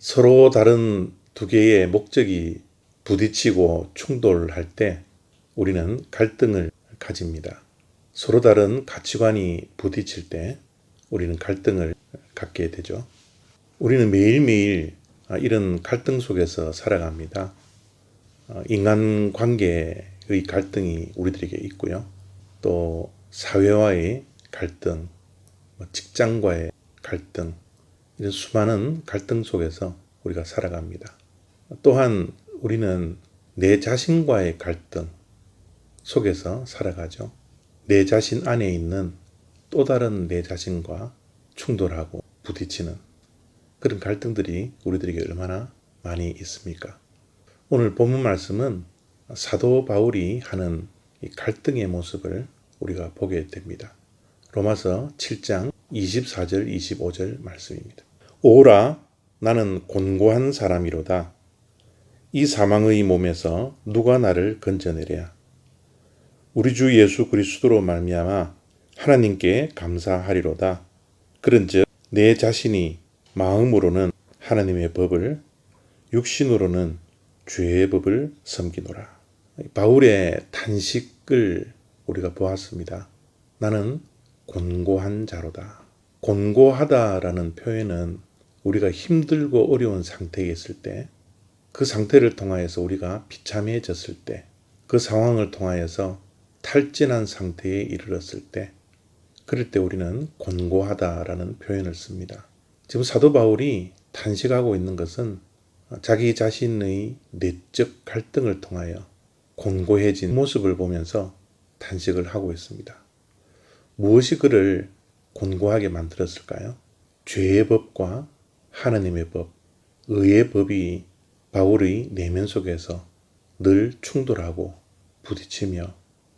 서로 다른 두 개의 목적이 부딪히고 충돌할 때 우리는 갈등을 가집니다. 서로 다른 가치관이 부딪힐 때 우리는 갈등을 갖게 되죠. 우리는 매일매일 이런 갈등 속에서 살아갑니다. 인간관계의 갈등이 우리들에게 있고요. 또 사회와의 갈등, 직장과의 갈등, 이런 수많은 갈등 속에서 우리가 살아갑니다. 또한 우리는 내 자신과의 갈등 속에서 살아가죠. 내 자신 안에 있는 또 다른 내 자신과 충돌하고 부딪히는 그런 갈등들이 우리들에게 얼마나 많이 있습니까? 오늘 본문 말씀은 사도 바울이 하는 이 갈등의 모습을 우리가 보게 됩니다. 로마서 7장 24절 25절 말씀입니다. 오라 나는 곤고한 사람이로다. 이 사망의 몸에서 누가 나를 건져내랴. 우리 주 예수 그리스도로 말미암아 하나님께 감사하리로다. 그런즉 내 자신이 마음으로는 하나님의 법을, 육신으로는 죄의 법을 섬기노라. 바울의 탄식을 우리가 보았습니다. 나는 곤고한 자로다. 곤고하다라는 표현은 우리가 힘들고 어려운 상태에 있을 때, 그 상태를 통하여서 우리가 비참해졌을 때, 그 상황을 통하여서 탈진한 상태에 이르렀을 때, 그럴 때 우리는 곤고하다라는 표현을 씁니다. 지금 사도 바울이 탄식하고 있는 것은 자기 자신의 내적 갈등을 통하여 곤고해진 모습을 보면서 탄식을 하고 있습니다. 무엇이 그를 곤고하게 만들었을까요? 죄의 법과 하나님의 법, 의의 법이 바울의 내면 속에서 늘 충돌하고 부딪히며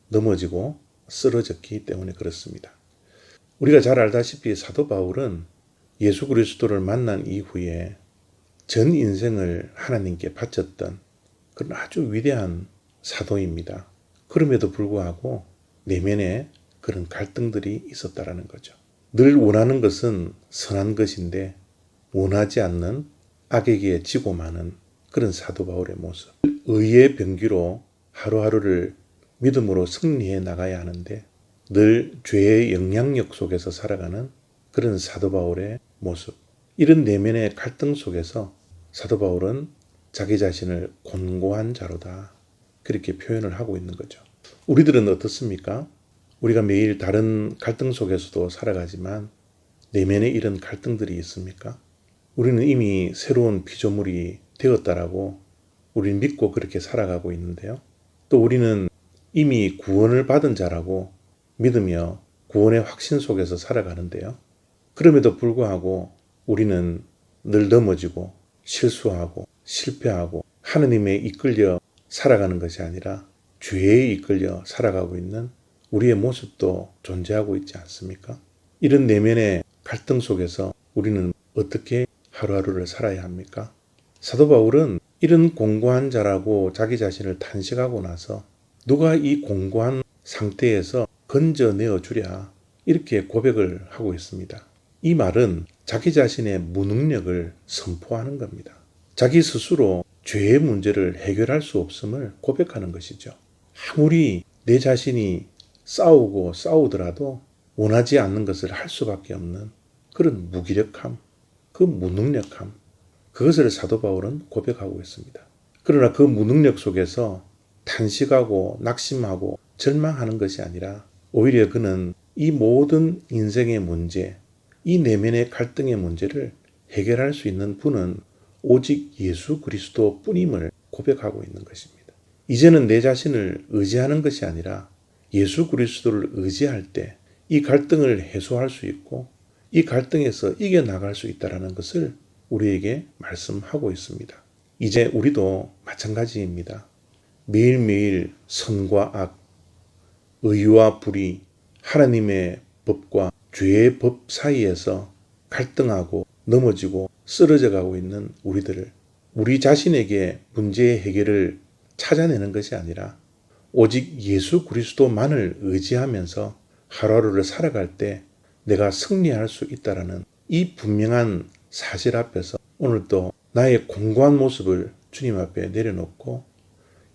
넘어지고 쓰러졌기 때문에 그렇습니다. 우리가 잘 알다시피 사도 바울은 예수 그리스도를 만난 이후에 전 인생을 하나님께 바쳤던 그런 아주 위대한 사도입니다. 그럼에도 불구하고 내면에 그런 갈등들이 있었다라는 거죠. 늘 원하는 것은 선한 것인데 원하지 않는 악에게 지고 마는 그런 사도 바울의 모습. 의의 병기로 하루하루를 믿음으로 승리해 나가야 하는데 늘 죄의 영향력 속에서 살아가는 그런 사도 바울의 모습. 이런 내면의 갈등 속에서 사도 바울은 자기 자신을 곤고한 자로다. 그렇게 표현을 하고 있는 거죠. 우리들은 어떻습니까? 우리가 매일 다른 갈등 속에서도 살아가지만 내면에 이런 갈등들이 있습니까? 우리는 이미 새로운 피조물이 되었다라고 우리는 믿고 그렇게 살아가고 있는데요. 또 우리는 이미 구원을 받은 자라고 믿으며 구원의 확신 속에서 살아가는데요. 그럼에도 불구하고 우리는 늘 넘어지고 실수하고 실패하고 하느님에 이끌려 살아가는 것이 아니라 죄에 이끌려 살아가고 있는 우리의 모습도 존재하고 있지 않습니까? 이런 내면의 갈등 속에서 우리는 어떻게 하루하루를 살아야 합니까? 사도 바울은 이런 곤고한 자라고 자기 자신을 탄식하고 나서 누가 이 곤고한 상태에서 건져내어 주랴 이렇게 고백을 하고 있습니다. 이 말은 자기 자신의 무능력을 선포하는 겁니다. 자기 스스로 죄의 문제를 해결할 수 없음을 고백하는 것이죠. 아무리 내 자신이 싸우고 싸우더라도 원하지 않는 것을 할 수밖에 없는 그런 무기력함, 그 무능력함, 그것을 사도 바울은 고백하고 있습니다. 그러나 그 무능력 속에서 탄식하고 낙심하고 절망하는 것이 아니라 오히려 그는 이 모든 인생의 문제, 이 내면의 갈등의 문제를 해결할 수 있는 분은 오직 예수 그리스도 뿐임을 고백하고 있는 것입니다. 이제는 내 자신을 의지하는 것이 아니라 예수 그리스도를 의지할 때 이 갈등을 해소할 수 있고 이 갈등에서 이겨나갈 수 있다는 것을 우리에게 말씀하고 있습니다. 이제 우리도 마찬가지입니다. 매일매일 선과 악, 의와 불의, 하나님의 법과 죄의 법 사이에서 갈등하고 넘어지고 쓰러져가고 있는 우리들을 우리 자신에게 문제의 해결을 찾아내는 것이 아니라 오직 예수 그리스도만을 의지하면서 하루하루를 살아갈 때 내가 승리할 수 있다는 이 분명한 사실 앞에서 오늘도 나의 공고한 모습을 주님 앞에 내려놓고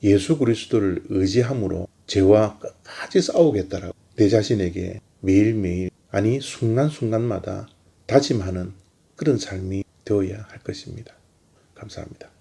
예수 그리스도를 의지함으로 죄와 끝까지 싸우겠다라고 내 자신에게 매일매일, 아니 순간순간마다 다짐하는 그런 삶이 되어야 할 것입니다. 감사합니다.